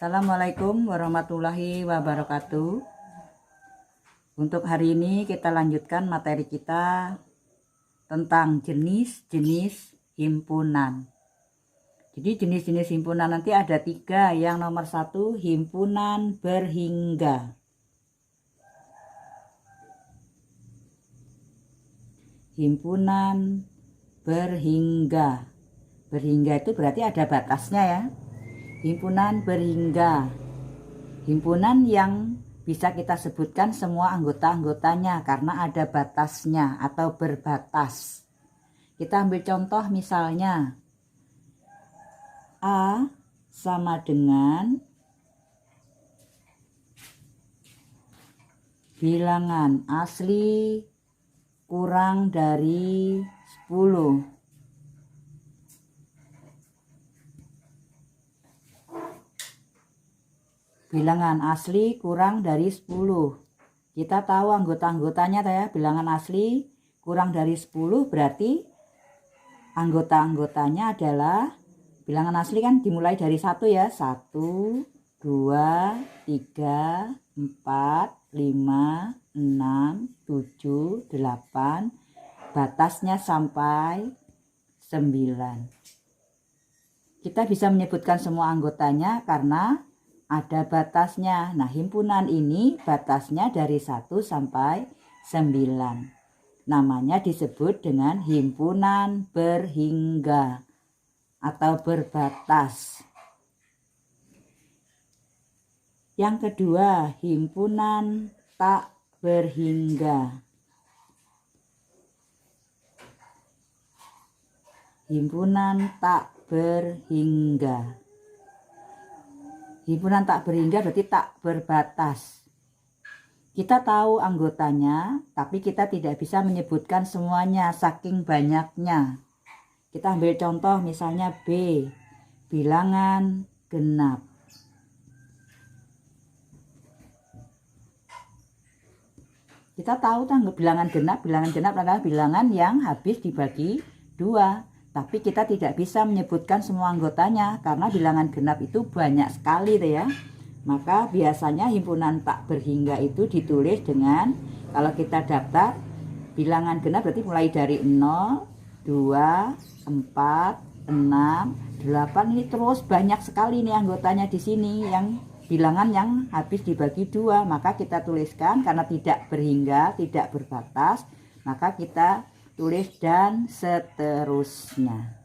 Assalamualaikum warahmatullahi wabarakatuh. Untuk hari ini kita lanjutkan materi kita tentang jenis-jenis himpunan. Jadi jenis-jenis himpunan nanti ada 3. Yang nomor 1, himpunan berhingga. Himpunan berhingga. Berhingga itu berarti ada batasnya ya. Himpunan berhingga, himpunan yang bisa kita sebutkan semua anggota-anggotanya karena ada batasnya atau berbatas. Kita ambil contoh misalnya A sama dengan bilangan asli kurang dari 10. Bilangan asli kurang dari 10. Kita tahu anggota-anggotanya ya. Bilangan asli kurang dari 10 berarti anggota-anggotanya adalah bilangan asli kan dimulai dari 1 ya. 1, 2, 3, 4, 5, 6, 7, 8. Batasnya sampai 9. Kita bisa menyebutkan semua anggotanya karena ada batasnya. Nah, himpunan ini batasnya dari 1 sampai 9. Namanya disebut dengan himpunan berhingga atau berbatas. Yang kedua, himpunan tak berhingga. Himpunan tak berhingga. Himpunan tak berhingga berarti tak berbatas. Kita tahu anggotanya, tapi kita tidak bisa menyebutkan semuanya saking banyaknya. Kita ambil contoh misalnya B, bilangan genap. Kita tahu bilangan genap adalah bilangan yang habis dibagi 2. Tapi kita tidak bisa menyebutkan semua anggotanya karena bilangan genap itu banyak sekali ya. Maka biasanya himpunan tak berhingga itu ditulis dengan, kalau kita daftar bilangan genap berarti mulai dari 0, 2, 4, 6, 8. Ini terus banyak sekali nih anggotanya di sini yang bilangan yang habis dibagi 2. Maka kita tuliskan karena tidak berhingga, tidak berbatas, maka kita tulis dan seterusnya.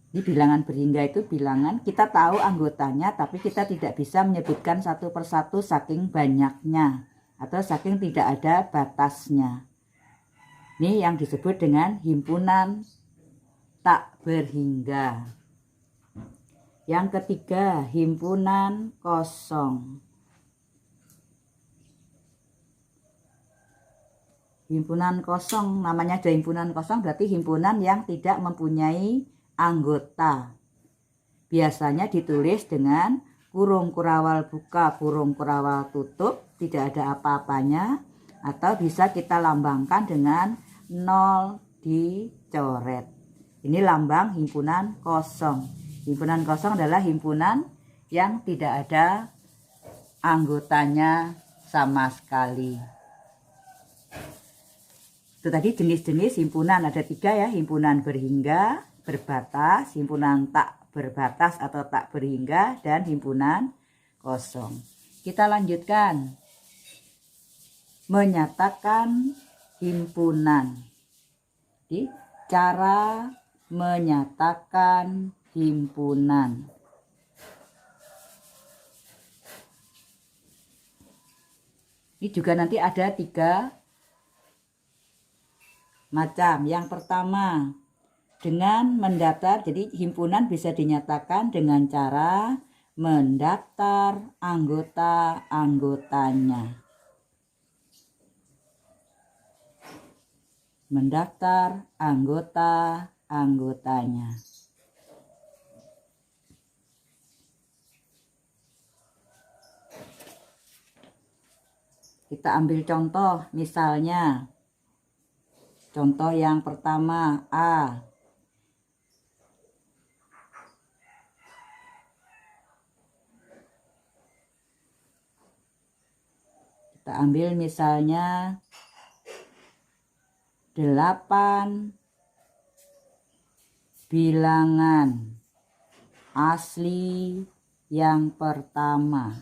Di bilangan berhingga itu bilangan kita tahu anggotanya tapi kita tidak bisa menyebutkan satu persatu saking banyaknya atau saking tidak ada batasnya. Ini yang disebut dengan himpunan tak berhingga. Yang ketiga, himpunan kosong. Himpunan kosong, namanya ada himpunan kosong berarti himpunan yang tidak mempunyai anggota. Biasanya ditulis dengan kurung kurawal buka, kurung kurawal tutup, tidak ada apa-apanya, atau bisa kita lambangkan dengan 0 dicoret. Ini lambang himpunan kosong. Himpunan kosong adalah himpunan yang tidak ada anggotanya sama sekali. Itu tadi jenis-jenis himpunan ada 3 ya, himpunan berhingga, berbatas, himpunan tak berbatas atau tak berhingga, dan himpunan kosong. Kita lanjutkan. Menyatakan himpunan. Jadi, cara menyatakan himpunan. Ini juga nanti ada 3 macam. Yang pertama, dengan mendaftar. Jadi himpunan bisa dinyatakan dengan cara mendaftar anggota-anggotanya. Mendaftar anggota-anggotanya. Kita ambil contoh misalnya. Contoh yang pertama, A. Kita ambil misalnya 8 bilangan asli yang pertama.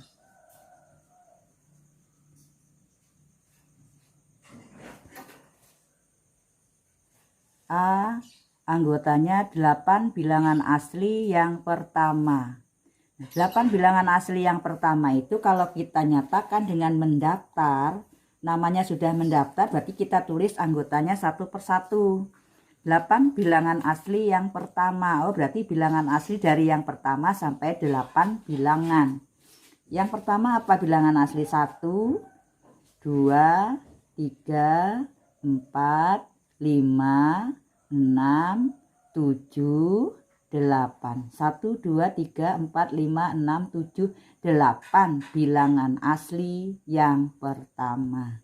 A, anggotanya 8 bilangan asli yang pertama. 8 bilangan asli yang pertama itu kalau kita nyatakan dengan mendaftar, namanya sudah mendaftar, berarti kita tulis anggotanya satu persatu. 8 bilangan asli yang pertama. Oh, berarti bilangan asli dari yang pertama sampai 8 bilangan. Yang pertama apa bilangan asli? 1, 2, 3, 4, 5, 6, 7, 8. 1, 2, 3, 4, 5, 6, 7, 8 bilangan asli yang pertama.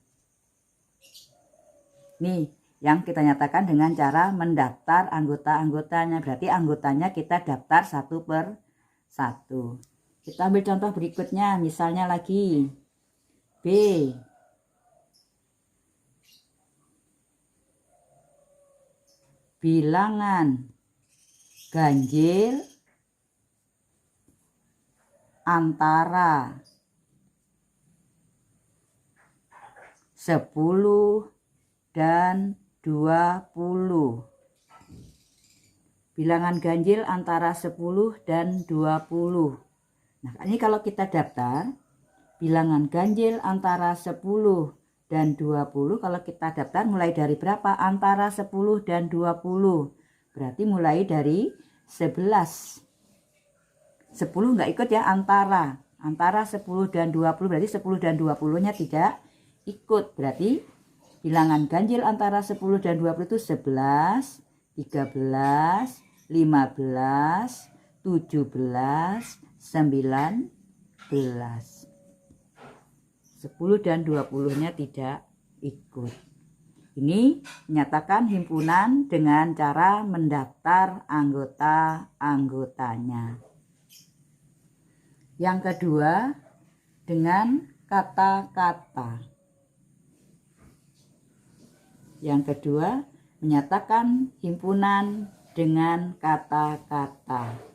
Nih, yang kita nyatakan dengan cara mendaftar anggota-anggotanya. Berarti anggotanya kita daftar satu per satu. Kita ambil contoh berikutnya, misalnya lagi B. Bilangan ganjil antara 10 dan 20. Bilangan ganjil antara 10 dan 20. Nah, ini kalau kita daftar bilangan ganjil antara 10 dan 20, kalau kita daftar mulai dari berapa? Antara 10 dan 20. Berarti mulai dari 11. 10 enggak ikut ya, antara 10 dan 20, berarti 10 dan 20-nya tidak ikut. Berarti bilangan ganjil antara 10 dan 20 itu 11, 13, 15, 17, 19. 10 dan 20-nya tidak ikut. Ini menyatakan himpunan dengan cara mendaftar anggota-anggotanya. Yang kedua, dengan kata-kata. Yang kedua, menyatakan himpunan dengan kata-kata.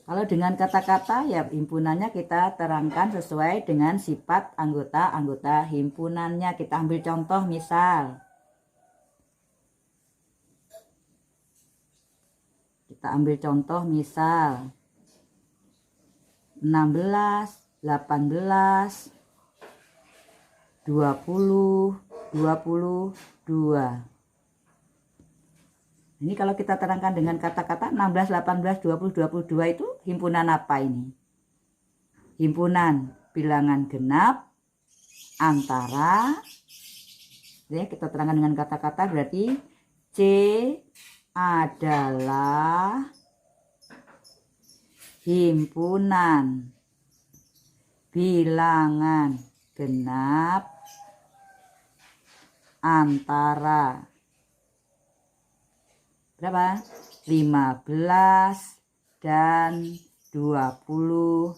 Kalau dengan kata-kata ya himpunannya kita terangkan sesuai dengan sifat anggota-anggota himpunannya. Kita ambil contoh misal. Kita ambil contoh misal 16, 18, 20, 22. Ini kalau kita terangkan dengan kata-kata 16, 18, 20, 22 itu himpunan apa ini? Himpunan bilangan genap antara, ya kita terangkan dengan kata-kata berarti C adalah himpunan bilangan genap antara berapa? 15 dan 23.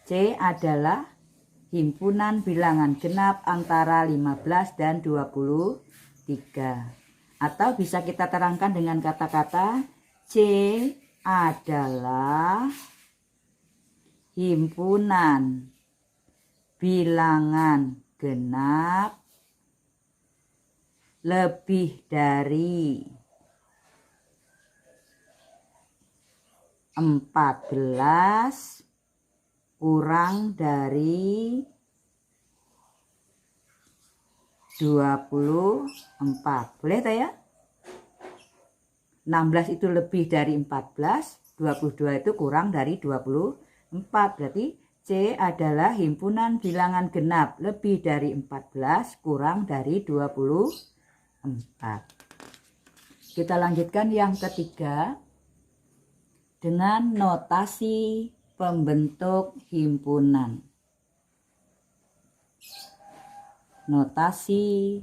C adalah himpunan bilangan genap antara 15 dan 23. Atau bisa kita terangkan dengan kata-kata C adalah himpunan bilangan genap lebih dari 14 kurang dari 24. Boleh tak ya? 16 itu lebih dari 14, 22 itu kurang dari 24. Berarti C adalah himpunan bilangan genap lebih dari 14 kurang dari 24. Kita lanjutkan yang ketiga dengan notasi pembentuk himpunan. Notasi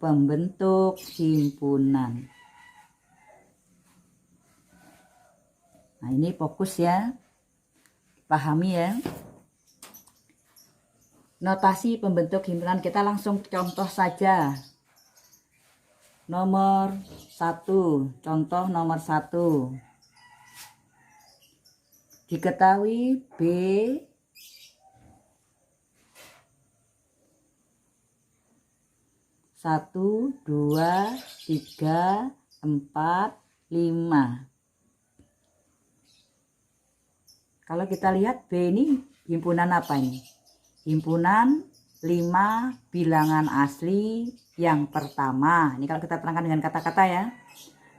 pembentuk himpunan. Nah, ini fokus ya. Pahami ya. Notasi pembentuk himpunan kita langsung contoh saja. Nomor 1, contoh nomor 1. Diketahui B satu, 2, 3, 4, 5. Kalau kita lihat B ini himpunan apa ini? Himpunan 5 bilangan asli yang pertama. Ini kalau kita terangkan dengan kata-kata ya.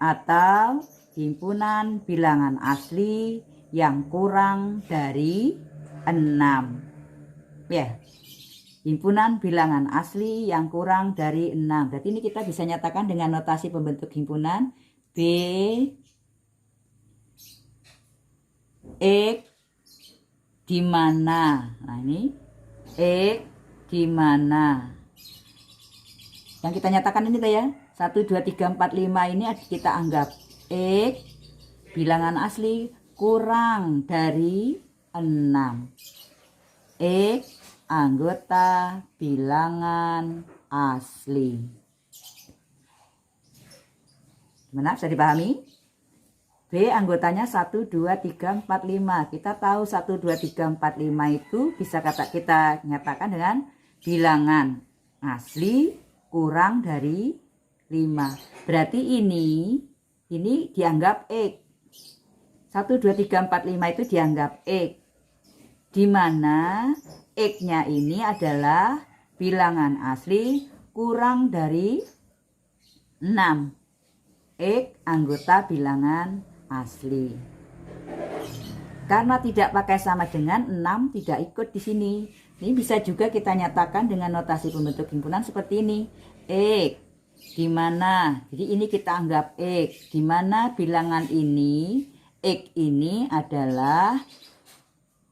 Atau himpunan bilangan asli yang kurang dari 6. Ya. Himpunan bilangan asli yang kurang dari 6. Berarti ini kita bisa nyatakan dengan notasi pembentuk himpunan B X di mana. Nah, ini X di mana. Yang kita nyatakan ini ya. 1, 2, 3, 4, 5 ini kita anggap X bilangan asli kurang dari 6. X anggota bilangan asli. Gimana? Bisa dipahami? B anggotanya 1, 2, 3, 4, 5. Kita tahu 1, 2, 3, 4, 5 itu bisa kita nyatakan dengan bilangan asli kurang dari 5. Berarti ini dianggap X. 1, 2, 3, 4, 5 itu dianggap X. Di mana X-nya ini adalah bilangan asli kurang dari 6. X anggota bilangan asli. Karena tidak pakai sama dengan 6 tidak ikut di sini. Ini bisa juga kita nyatakan dengan notasi pembentuk himpunan seperti ini. X di mana? Jadi ini kita anggap X. Di mana bilangan ini X ini adalah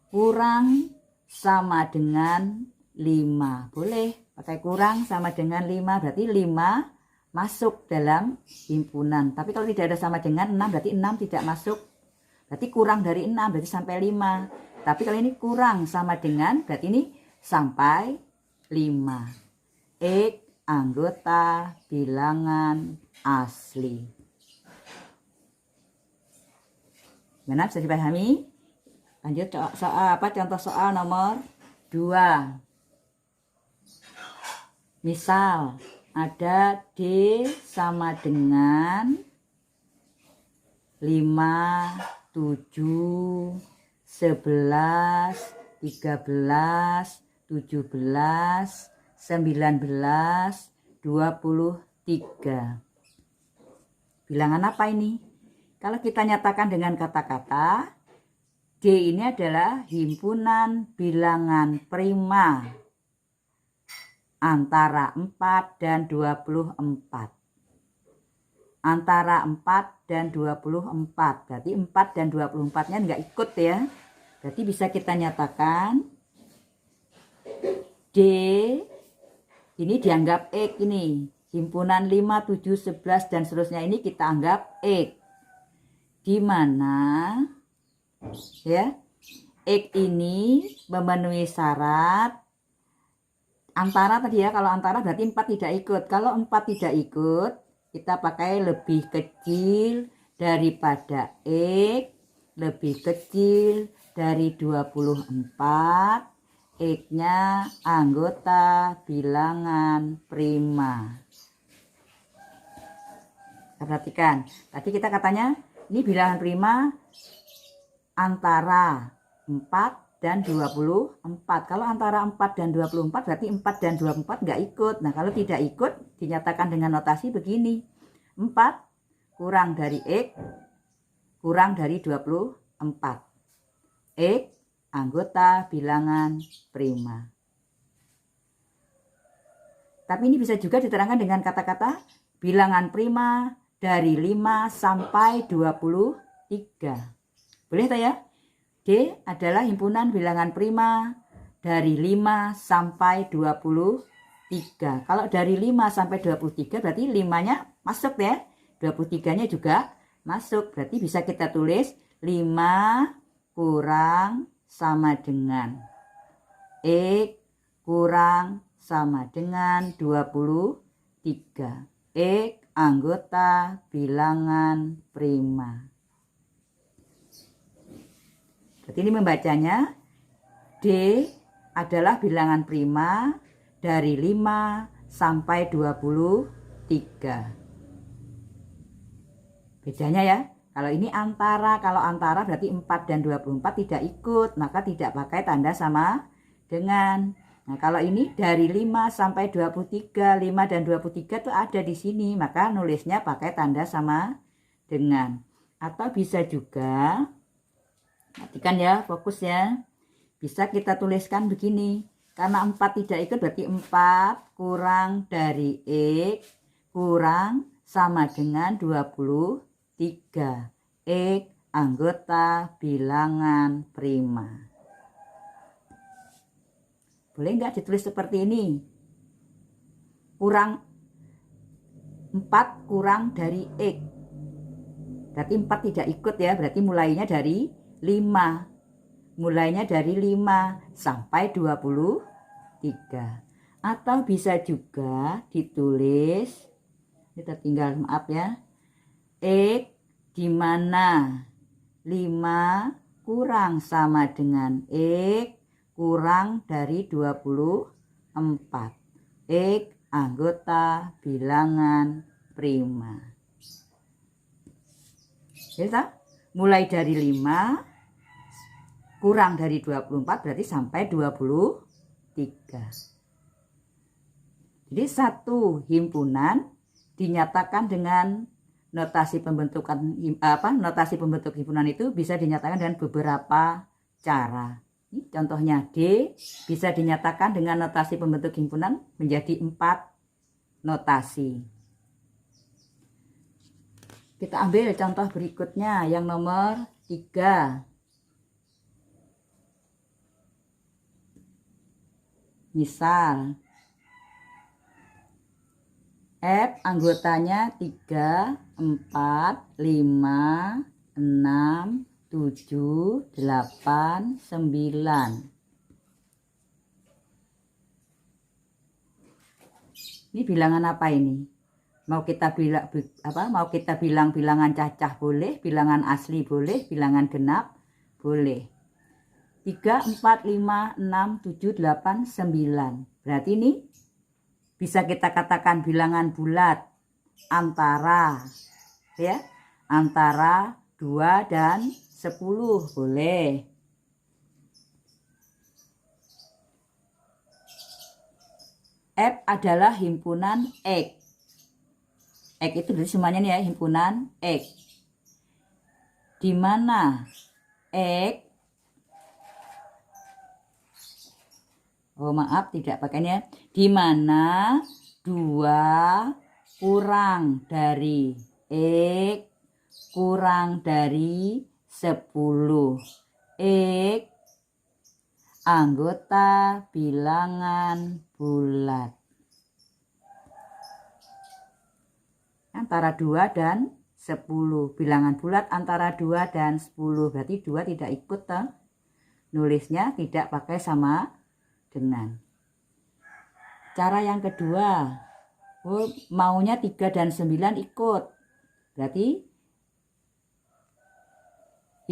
kurang sama dengan 5. Boleh pakai kurang sama dengan 5. Berarti 5 masuk dalam himpunan. Tapi kalau tidak ada sama dengan 6 berarti 6 tidak masuk. Berarti kurang dari 6 berarti sampai 5. Tapi kalau ini kurang sama dengan berarti ini sampai 5. X anggota bilangan asli. Gimana, bisa dipahami? Lanjut contoh soal nomor 2. Misal ada D sama dengan 5, 7, 11, 13, 17, 19, 23. Bilangan apa ini? Kalau kita nyatakan dengan kata-kata, D ini adalah himpunan bilangan prima antara 4 dan 24. Antara 4 dan 24. Berarti 4 dan 24-nya enggak ikut ya. Berarti bisa kita nyatakan D ini dianggap X ini. Himpunan 5, 7, 11 dan seterusnya ini kita anggap X. Di mana ya X ini memenuhi syarat antara tadi ya. Kalau antara berarti 4 tidak ikut. Kalau 4 tidak ikut, kita pakai lebih kecil daripada X, lebih kecil dari 24. X-nya anggota bilangan prima. Perhatikan, tadi kita katanya ini bilangan prima antara 4 dan 24. Kalau antara 4 dan 24 berarti 4 dan 24 enggak ikut. Nah, kalau tidak ikut dinyatakan dengan notasi begini. 4 kurang dari X kurang dari 24. X anggota bilangan prima. Tapi ini bisa juga diterangkan dengan kata-kata bilangan prima dari 5 sampai 23. Boleh tak ya? D adalah himpunan bilangan prima dari 5 sampai 23. Kalau dari 5 sampai 23 berarti 5-nya masuk ya. 23-nya juga masuk. Berarti bisa kita tulis 5 kurang sama dengan X kurang sama dengan 23. X anggota bilangan prima. Berarti ini membacanya D adalah bilangan prima dari 5 sampai 23. Bedanya ya. Kalau ini antara, kalau antara berarti 4 dan 24 tidak ikut, maka tidak pakai tanda sama dengan. Nah, kalau ini dari 5 sampai 23, 5 dan 23 itu ada di sini, maka nulisnya pakai tanda sama dengan. Atau bisa juga, perhatikan ya, fokus ya. Bisa kita tuliskan begini. Karena 4 tidak ikut berarti 4 kurang dari X kurang sama dengan 23. X anggota bilangan prima. Boleh nggak ditulis seperti ini? Kurang 4 kurang dari X. Berarti 4 tidak ikut ya. Berarti mulainya dari 5. Mulainya dari 5 sampai 23. Atau bisa juga ditulis, kita tinggal maaf ya, X di mana 5 kurang sama dengan X kurang dari 24. X anggota bilangan prima. Ya, mulai dari 5 kurang dari 24 berarti sampai 23. Jadi satu himpunan dinyatakan dengan notasi pembentukan notasi pembentuk himpunan itu bisa dinyatakan dengan beberapa cara. Ini contohnya D bisa dinyatakan dengan notasi pembentuk himpunan menjadi 4 notasi. Kita ambil contoh berikutnya yang nomor 3. Misal F anggotanya 3, 4, 5, 6, 7, 8, 9. Ini bilangan apa ini? Mau kita bilang bilangan cacah boleh, bilangan asli boleh, bilangan genap boleh. 3, 4, 5, 6, 7, 8, 9. Berarti ini bisa kita katakan bilangan bulat antara ya, antara 2 dan 10 boleh. F adalah himpunan X. X itu dari semuanya nih ya, himpunan X. Di mana X, oh maaf tidak pakainya, di mana 2 kurang dari X kurang dari 10. X anggota bilangan bulat. Antara 2 dan 10. Bilangan bulat antara 2 dan 10. Berarti 2 tidak ikut toh. Nulisnya tidak pakai sama dengan. Cara yang kedua, maunya 3 dan 9 ikut. Berarti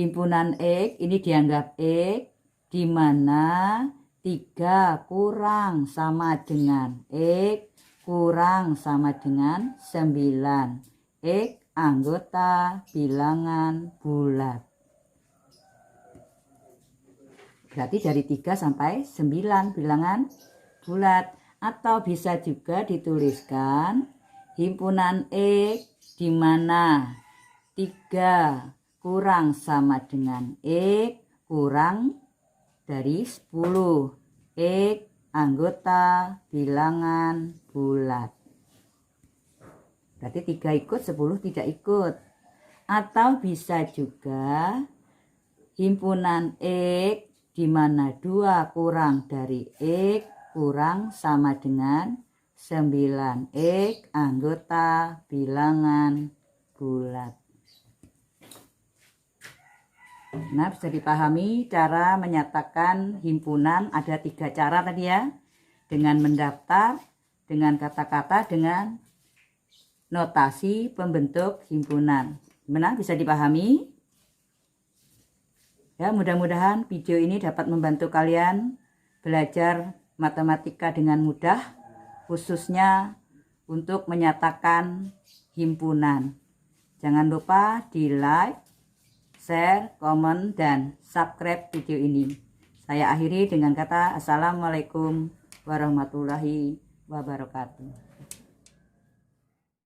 himpunan X ini dianggap X di mana 3 kurang sama dengan X kurang sama dengan 9. X anggota bilangan bulat. Berarti dari 3 sampai 9 bilangan bulat. Atau bisa juga dituliskan himpunan X di mana 3 kurang sama dengan X kurang dari 10. X anggota bilangan bulat. Berarti 3 ikut, 10 tidak ikut. Atau bisa juga himpunan X di mana 2 kurang dari X kurang sama dengan 9. X anggota bilangan bulat. Nah, bisa dipahami cara menyatakan himpunan ada 3 cara tadi ya. Dengan mendaftar, dengan kata-kata, dengan notasi pembentuk himpunan. Gimana? Bisa dipahami? Ya, mudah-mudahan video ini dapat membantu kalian belajar matematika dengan mudah, khususnya untuk menyatakan himpunan. Jangan lupa di like, share, komen, dan subscribe video ini. Saya akhiri dengan kata Assalamualaikum warahmatullahi wabarakatuh.